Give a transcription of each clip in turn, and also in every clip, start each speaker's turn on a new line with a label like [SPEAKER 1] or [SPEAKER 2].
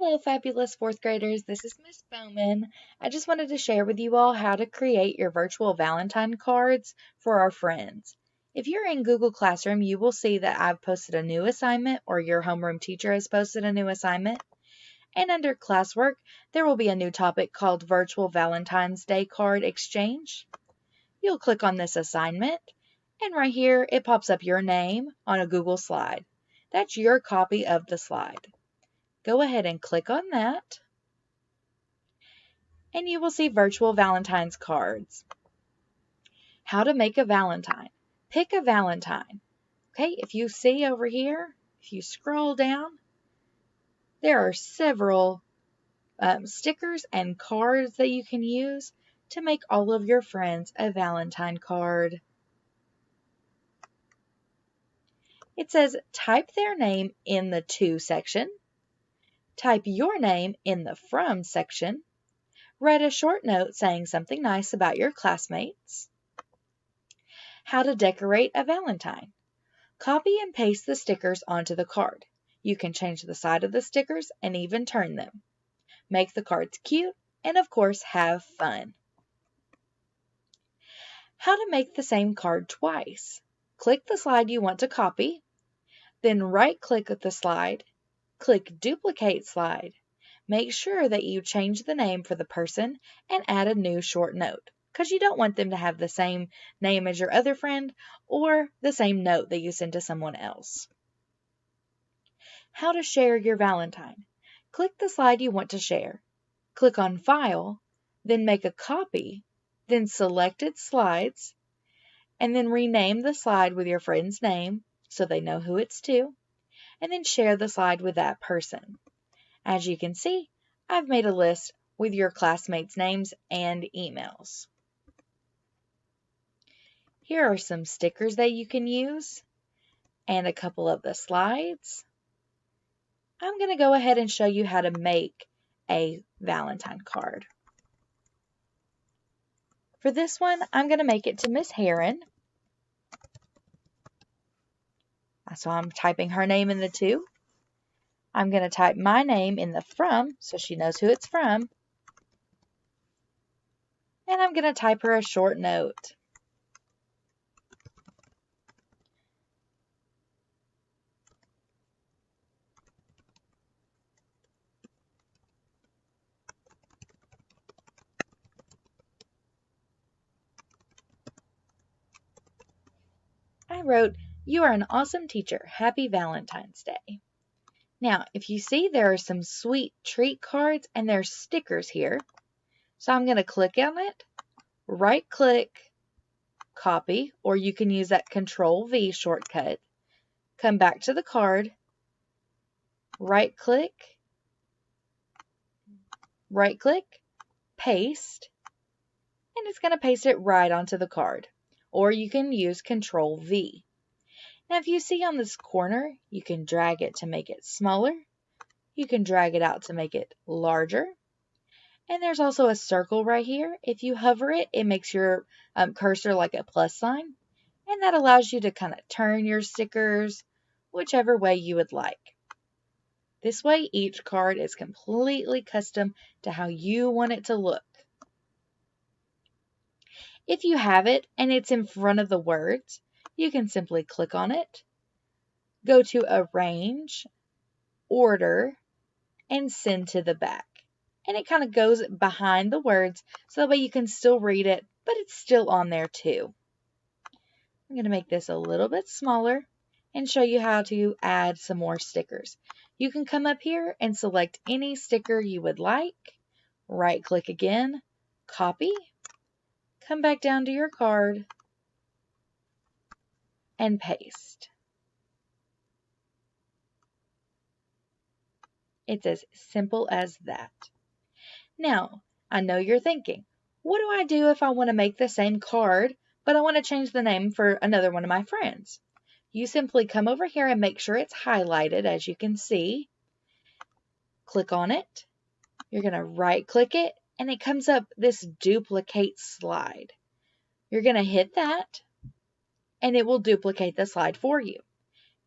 [SPEAKER 1] Hello, fabulous fourth graders. This is Miss Bowman. I just wanted to share with you all how to create your virtual Valentine cards for our friends. If you're in Google Classroom, you will see that I've posted a new assignment or your homeroom teacher has posted a new assignment. And under classwork, there will be a new topic called Virtual Valentine's Day Card Exchange. You'll click on this assignment, and right here it pops up your name on a Google slide. That's your copy of the slide. Go ahead and click on that, and you will see virtual Valentine's cards. How to make a Valentine. Pick a Valentine. Okay, if you see over here, if you scroll down, there are several stickers and cards that you can use to make all of your friends a Valentine card. It says type their name in the To section, type your name in the From section, write a short note saying something nice about your classmates. How to decorate a Valentine. Copy and paste the stickers onto the card. You can change the side of the stickers and even turn them. Make the cards cute and, of course, have fun. How to make the same card twice. Click the slide you want to copy, then right-click the slide, click Duplicate Slide. Make sure that you change the name for the person and add a new short note, because you don't want them to have the same name as your other friend or the same note that you send to someone else. How to share your Valentine. Click the slide you want to share. Click on File, then make a copy, then Selected Slides, and then rename the slide with your friend's name so they know who it's to, and then share the slide with that person. As you can see, I've made a list with your classmates' names and emails. Here are some stickers that you can use and a couple of the slides. I'm going to go ahead and show you how to make a Valentine card. For this one, I'm going to make it to Miss Heron. So I'm typing her name in the To. I'm going to type my name in the From so she knows who it's from. And I'm going to type her a short note. I wrote, "You are an awesome teacher. Happy Valentine's Day." Now, if you see, there are some sweet treat cards and there's stickers here. So I'm going to click on it, right-click, copy, or you can use that Control-V shortcut. Come back to the card, right-click, paste, and it's going to paste it right onto the card. Or you can use Control-V. Now, if you see on this corner, you can drag it to make it smaller. You can drag it out to make it larger. And there's also a circle right here. If you hover it, it makes your cursor like a plus sign. And that allows you to kind of turn your stickers whichever way you would like. This way, each card is completely custom to how you want it to look. If you have it and it's in front of the words, you can simply click on it, go to Arrange, Order, and Send to the back. And it kind of goes behind the words so that way you can still read it, but it's still on there too. I'm going to make this a little bit smaller and show you how to add some more stickers. You can come up here and select any sticker you would like, right-click again, copy, come back down to your card, and paste. It's as simple as that. Now, I know you're thinking, what do I do if I want to make the same card, but I want to change the name for another one of my friends? You simply come over here and make sure it's highlighted, as you can see. Click on it. You're going to right-click it, and it comes up this Duplicate Slide. You're going to hit that, and it will duplicate the slide for you.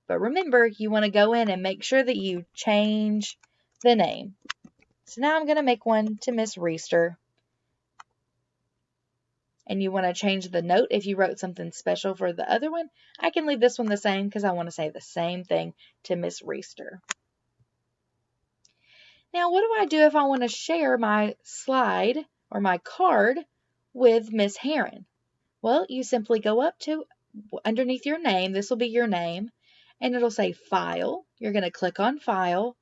[SPEAKER 1] But remember, you want to go in and make sure that you change the name. So now I'm going to make one to Miss Reister. And you want to change the note if you wrote something special for the other one. I can leave this one the same because I want to say the same thing to Miss Reister. Now, what do I do if I want to share my slide or my card with Miss Heron? Well, you simply go up to underneath your name. This will be your name, and it'll say File. You're going to click on File,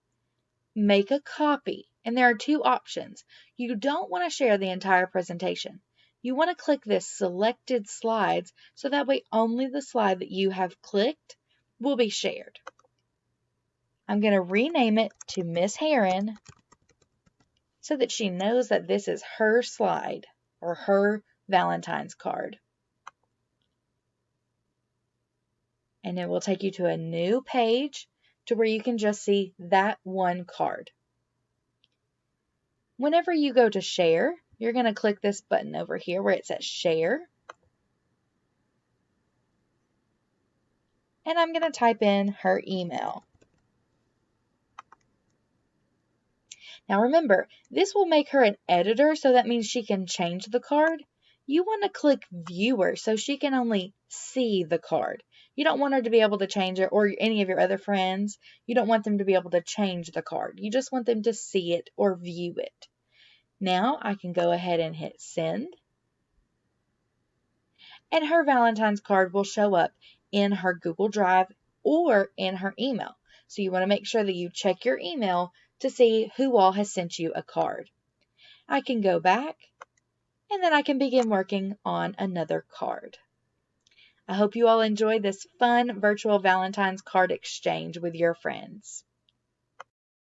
[SPEAKER 1] Make a Copy, and there are two options. You don't want to share the entire presentation. You want to click this Selected Slides so that way only the slide that you have clicked will be shared. I'm going to rename it to Miss Heron so that she knows that this is her slide or her Valentine's card. And it will take you to a new page to where you can just see that one card. Whenever you go to share, you're going to click this button over here where it says share. And I'm going to type in her email. Now remember, this will make her an editor, so that means she can change the card. You want to click viewer so she can only see the card. You don't want her to be able to change it, or any of your other friends. You don't want them to be able to change the card. You just want them to see it or view it. Now I can go ahead and hit send. And her Valentine's card will show up in her Google Drive or in her email. So you want to make sure that you check your email to see who all has sent you a card. I can go back and then I can begin working on another card. I hope you all enjoyed this fun virtual Valentine's card exchange with your friends.